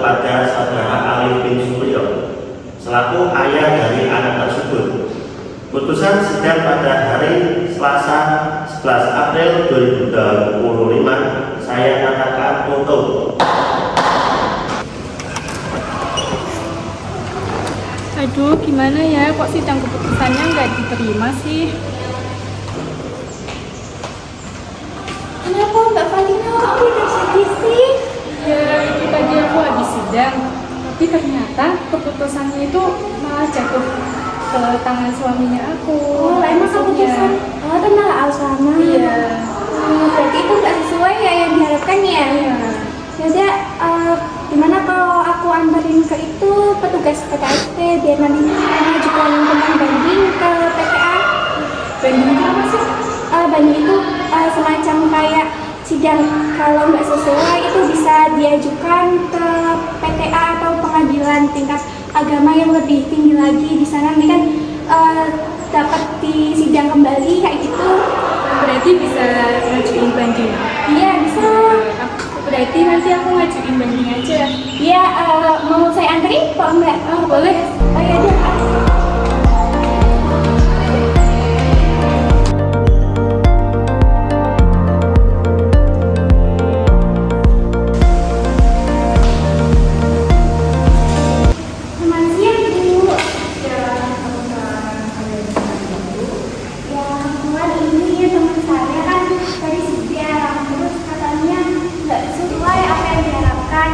kepada saudara Alif bin Suryo selaku ayah dari anak tersebut. Putusan sidang pada hari Selasa 11 April 2025 saya nyatakan tutup. Aduh, gimana ya, kok sidang keputusannya nggak diterima sih? Kenapa Mbak Fatina? Aku udah sedih sih. Ya, itu tadi aku habis sidang, tapi ternyata keputusannya itu malah jatuh ke tangan suaminya aku. Oh, emang keputusan? Oh, tentang Alzheimer. Iya. Berarti itu nggak sesuai ya yang diharapkan ya? Iya. Yaudah, gimana kalau aku antarin ke itu petugas PKSP biar nanti mengajukan tentang banding ke PTA. Banding itu apa sih? Banding itu semacam kayak sidang, kalau nggak sesuai itu bisa diajukan ke PTA atau pengadilan tingkat agama yang lebih tinggi lagi. Di sana nanti kan dapat disidang kembali kayak gitu. Berarti bisa ngajuin banding? Iya, bisa. Berarti nanti aku ngajuin banding aja. Iya, mau saya anterin kok enggak? Oh, boleh. Oh ya udah. Selamat siang, Bu. Ya, kebetulan ini teman saya kan dari sidang, terus katanya nggak sesuai apa yang diharapkan.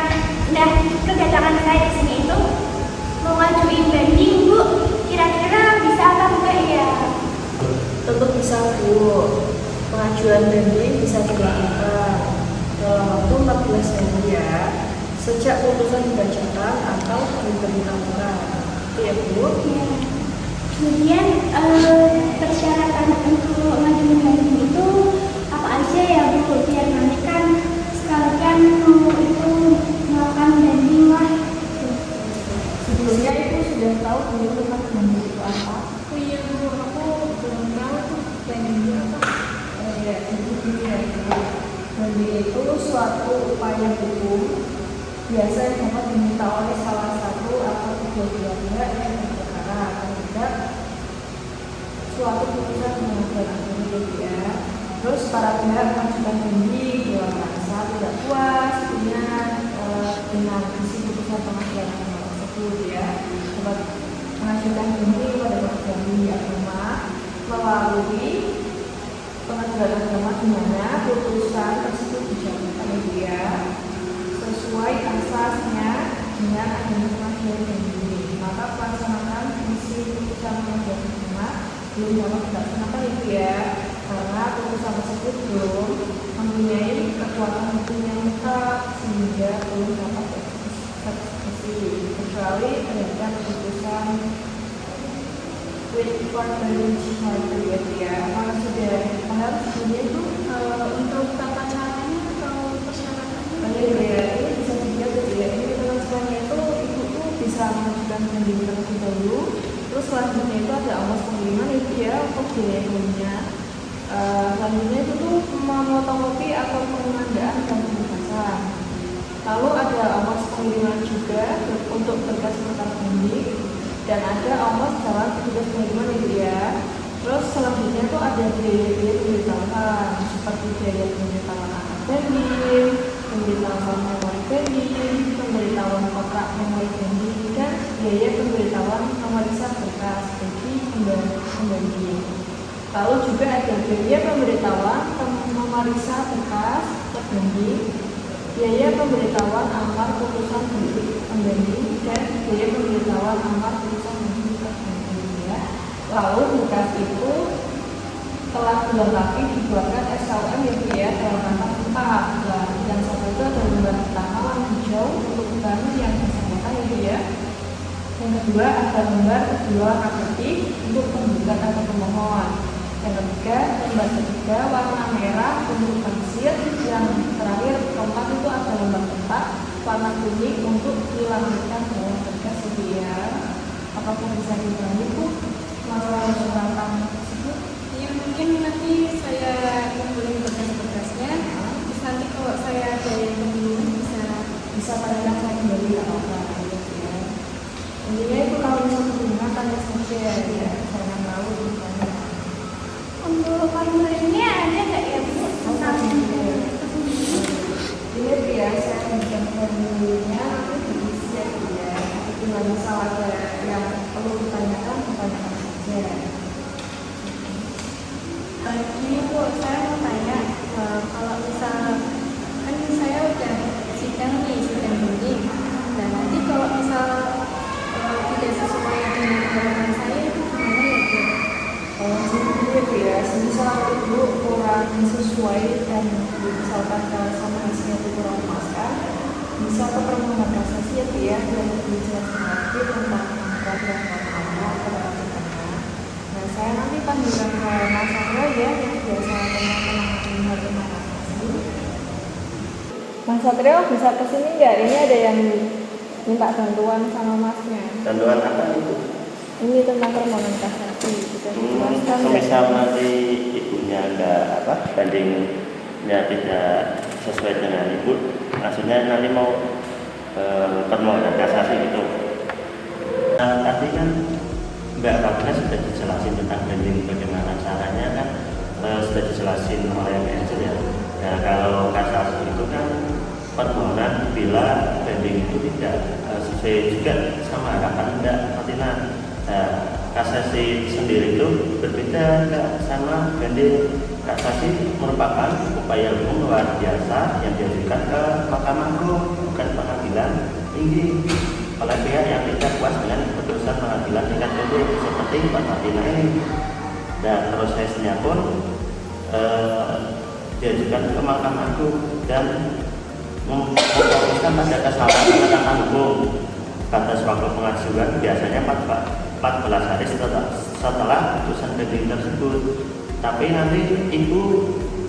Nah, kedatangan saya di sini itu mau ngajuin banding, Bu. Kira-kira bisa apa enggak ya? Tentu bisa, Bu. Pengajuan banding bisa dilakukan dalam waktu 14 hari ya, sejak putusan dibacakan atau diberitahukan. Itu ya, Bu. Ya. Kemudian persyaratan untuk ngajuin banding itu apa aja ya, Bu? Biar nanti kan sekalian mau itu melakukan banding lah. Sebelumnya Ibu sudah tahu dulu tentang banding itu apa? Oh iya, Bu, aku belum tahu tuh banding itu apa. Ya, Ibu gini ya, Ibu. Banding itu suatu upaya hukum biasa yang dapat diminta oleh salah satu atau kedua pihak yang berperkara terhadap suatu putusan pengadilan agama ya. Terus para pihak mengajukan banding dalam rasa tidak puas dengan isi putusan pengadilan agama tersebut ya. Dapat mengajukan banding pada pengadilan agama melalui pengadilan agama di mana putusan tersebut dijatuhkan ya sesuai asasnya dengan adanya pengadilan banding. Maka pelaksanaan isi putusan pengadilan agama belum dapat dilaksanakan itu ya, karena putusan tersebut belum mempunyai kekuatan hukum yang tetap sehingga belum dapat dieksekusi kecuali terhadap putusan with court period ya. Padahal sebelumnya itu Untuk tata caranya atau persyaratannya? ini bisa dilihat ya, ini selanjutnya itu ibu tuh bisa mengajukan banding terlebih dahulu. Terus selanjutnya itu ada ongkos pengiriman itu ya untuk biaya umumnya. Selanjutnya itu tuh memotokopi atau pengadaan dan pembebasan. Lalu ada ongkos pengiriman juga untuk berkas perkara banding dan ada ongkos dalam tugas pengiriman itu ya. Terus selanjutnya itu ada biaya pemberitahuan seperti biaya pemberitahuan akad banding, pemberitahuan memori banding, pemberitahuan kontrak memori banding, dan biaya pemberitahuan pemeriksaan berkas bagi pembanding. Lalu juga ada biaya pemberitahuan memeriksa berkas pembanding, biaya pemberitahuan amar putusan pembanding, dan biaya pemberitahuan amar putusan pembanding ya. Lalu berkas itu telah dilengkapi dibuatkan SKUM ya dalam rangka lengkap. Yang satu itu ada lembar pertama warna hijau untuk bangun yang bersangkutan itu ya. Yang kedua ada lembar kedua warna putih untuk penggugat atau pemohon. Yang ketiga lembar ketiga warna merah untuk pensil. Yang terakhir keempat itu ada lembar keempat warna kuning untuk dilampirkan dalam berkas itu ya. Apakah bisa dibantu Bu masalah suratan tersebut? Ya, mungkin nanti saya kumpulin berkas-berkasnya. Terus nanti kalau saya ada yang kebingungan bisa Tanyakan saya kembali ya. Gini Bu, saya mau tanya, kalau misal kan saya udah sidang banding. Dan nanti kalau misal tidak sesuai dengan harapan saya itu gimana ya Bu? Jadi ya, semisal itu kurang sesuai dan misalkan sama hasilnya itu kurang memuaskan, bisa ke permohonan kasasi ya Bu ya, dan dijelaskan lagi tentang peraturan mahkamah atau peraturan. Nah, saya nanti panggilkan ke Mas Satrio ya, yang biasa teman-teman terima kasih. Mas Satrio bisa kesini nggak? Ini ada yang minta bantuan sama Masnya. Bantuan apa itu? Ini tentang permohonan kasasi. Bisa dijelaskan nggak? Semisal nanti ibunya nggak bandingnya tidak sesuai dengan ibu, maksudnya nanti mau permohonan kasasi gitu. Tadi kan Mbak Rabina sudah dijelasin tentang banding bagaimana caranya kan, sudah dijelasin oleh Mbak Angel ya. Nah, kalau kasasi itu kan permohonan bila banding itu tidak sesuai juga sama harapan Mbak Fatina. Nah, kasasi sendiri itu berbeda enggak sama banding. Kasasi merupakan upaya hukum luar biasa yang diajukan ke Mahkamah Agung, bukan pengadilan tinggi, oleh pihak yang tidak puas dengan keputusan pengadilan tingkat tinggi seperti Mbak Fatina ini. Dan prosesnya pun diajukan ke Mahkamah Agung dan memfokuskan pada kesalahan penegakan hukum. Batas waktu pengajuan biasanya 14 hari setelah putusan banding tersebut. Tapi nanti ibu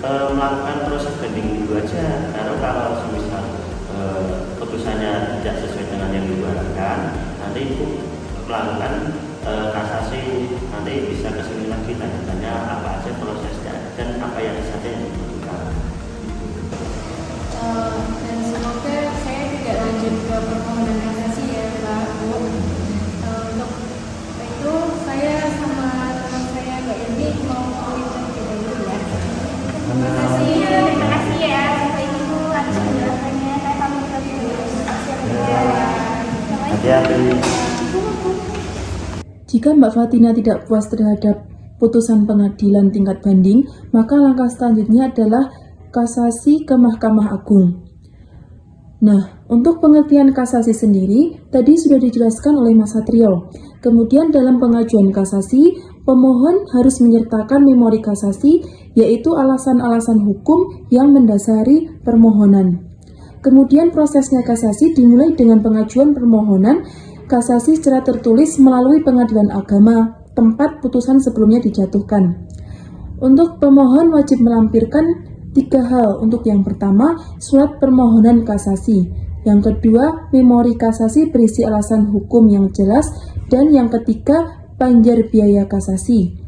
melakukan proses banding dulu aja, karena kalau semisal putusannya tidak sesuai dengan yang ibu harapkan, nanti ibu melakukan kasasi, nanti bisa kesini lagi tanya-tanya apa aja prosesnya dan apa yang saja yang dibutuhkan. Dan semoga saya tidak lanjut ke permohonan kasasi ya Pak Bu. Untuk itu saya sama teman saya Mbak Yenti mau pamit terlebih dahulu ya. Terima kasih ya Bapak Ibu atas penjelasannya. Saya pamit dulu. Hati-hati. Jika Mbak Fatina tidak puas terhadap putusan pengadilan tingkat banding, maka langkah selanjutnya adalah kasasi ke Mahkamah Agung. Nah, untuk pengertian kasasi sendiri, tadi sudah dijelaskan oleh Mas Satrio. Kemudian dalam pengajuan kasasi, pemohon harus menyertakan memori kasasi, yaitu alasan-alasan hukum yang mendasari permohonan. Kemudian prosesnya kasasi dimulai dengan pengajuan permohonan kasasi secara tertulis melalui pengadilan agama, tempat putusan sebelumnya dijatuhkan. Untuk pemohon wajib melampirkan 3 hal. Untuk yang pertama, surat permohonan kasasi. Yang kedua, memori kasasi berisi alasan hukum yang jelas. Dan yang ketiga, panjar biaya kasasi.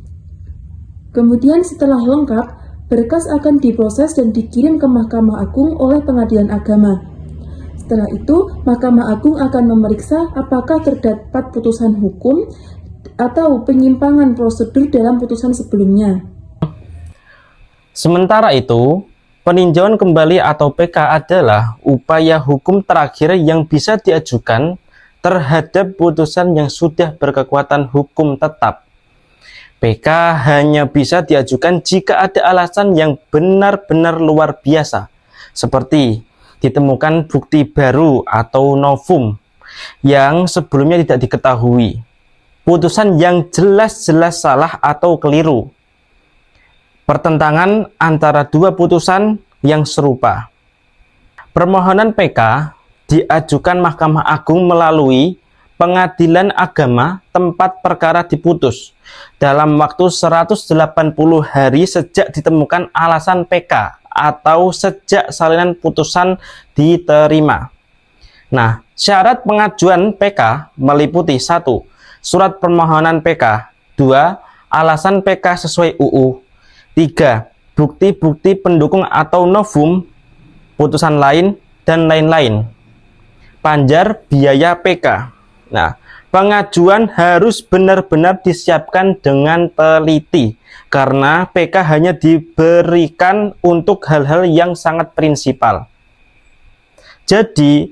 Kemudian setelah lengkap, berkas akan diproses dan dikirim ke Mahkamah Agung oleh Pengadilan Agama. Setelah itu, Mahkamah Agung akan memeriksa apakah terdapat putusan hukum atau penyimpangan prosedur dalam putusan sebelumnya. Sementara itu, peninjauan kembali atau PK adalah upaya hukum terakhir yang bisa diajukan terhadap putusan yang sudah berkekuatan hukum tetap. PK hanya bisa diajukan jika ada alasan yang benar-benar luar biasa, seperti ditemukan bukti baru atau novum yang sebelumnya tidak diketahui, putusan yang jelas-jelas salah atau keliru, pertentangan antara 2 putusan yang serupa. Permohonan PK diajukan Mahkamah Agung melalui Pengadilan Agama tempat perkara diputus dalam waktu 180 hari sejak ditemukan alasan PK atau sejak salinan putusan diterima. Nah, syarat pengajuan PK meliputi 1. Surat permohonan PK. 2. Alasan PK sesuai UU. 3. Bukti-bukti pendukung atau novum, putusan lain, dan lain-lain. Panjar biaya PK. Nah, pengajuan harus benar-benar disiapkan dengan teliti, karena PK hanya diberikan untuk hal-hal yang sangat prinsipal. Jadi,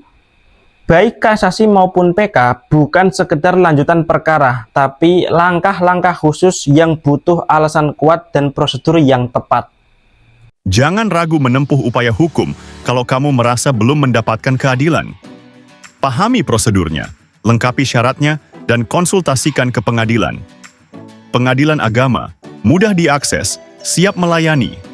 baik kasasi maupun PK bukan sekedar lanjutan perkara, tapi langkah-langkah khusus yang butuh alasan kuat dan prosedur yang tepat. Jangan ragu menempuh upaya hukum kalau kamu merasa belum mendapatkan keadilan. Pahami prosedurnya, lengkapi syaratnya, dan konsultasikan ke pengadilan. Pengadilan agama, mudah diakses, siap melayani.